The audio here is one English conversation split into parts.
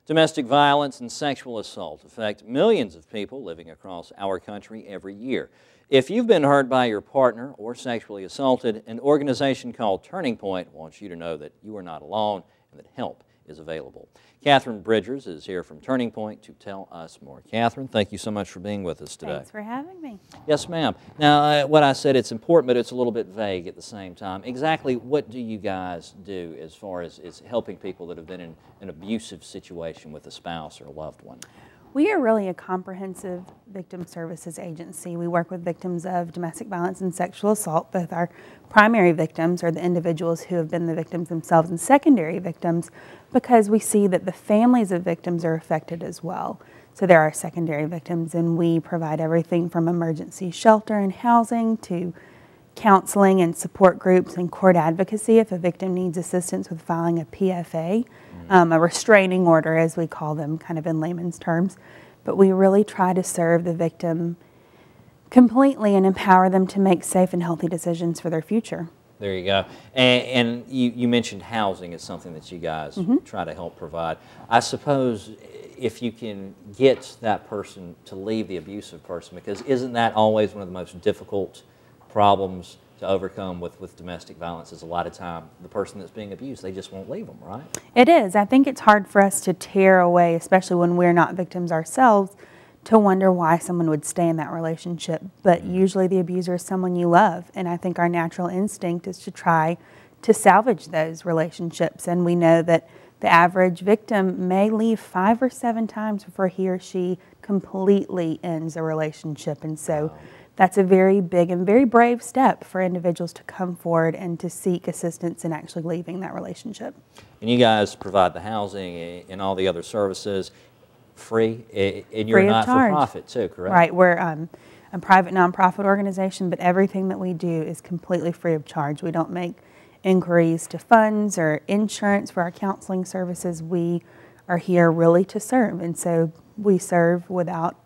Domestic violence and sexual assault affect millions of people living across our country every year. If you've been hurt by your partner or sexually assaulted, an organization called Turning Point wants you to know that you are not alone and that help is available. Catherine Bridgers is here from Turning Point to tell us more. Catherine, thank you so much for being with us today. Thanks for having me. Yes, ma'am. Now, what I said, it's important, but it's a little bit vague at the same time. Exactly what do you guys do as far as helping people that have been in an abusive situation with a spouse or a loved one? We are really a comprehensive victim services agency. We work with victims of domestic violence and sexual assault. Both our primary victims are the individuals who have been the victims themselves, and secondary victims because we see that the families of victims are affected as well. So there are secondary victims, and we provide everything from emergency shelter and housing to counseling and support groups and court advocacy if a victim needs assistance with filing a PFA, a restraining order as we call them kind of in layman's terms. But we really try to serve the victim completely and empower them to make safe and healthy decisions for their future. There you go. And you mentioned housing is something that you guys try to help provide. I suppose if you can get that person to leave the abusive person, because isn't that always one of the most difficult problems to overcome with domestic violence is a lot of time the person that's being abused, they just won't leave them, right? It is. I think it's hard for us to tear away, especially when we're not victims ourselves, to wonder why someone would stay in that relationship. But usually the abuser is someone you love, and I think our natural instinct is to try to salvage those relationships. And we know that the average victim may leave 5 or 7 times before he or she completely ends a relationship. And so that's a very big and very brave step for individuals to come forward and to seek assistance in actually leaving that relationship. And you guys provide the housing and all the other services free, and you're Free of not charge. for profit too, correct? Right. We're a private nonprofit organization, but everything that we do is completely free of charge. We don't make inquiries to funds or insurance for our counseling services. We are here really to serve, and so we serve without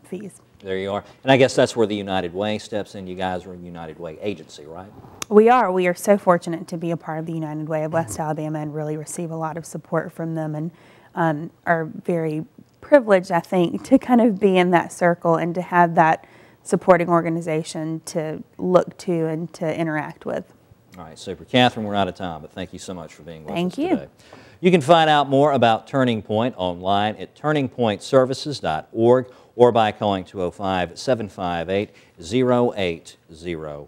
fees. There you are. And I guess that's where the United Way steps in. You guys are a United Way agency, right? We are. We are so fortunate to be a part of the United Way of West Alabama and really receive a lot of support from them, and are very privileged, I think, to kind of be in that circle and to have that supporting organization to look to and to interact with. All right, super. Catherine, we're out of time, but thank you so much for being with us today. Thank you. You can find out more about Turning Point online at turningpointservices.org or by calling 205-758-0800.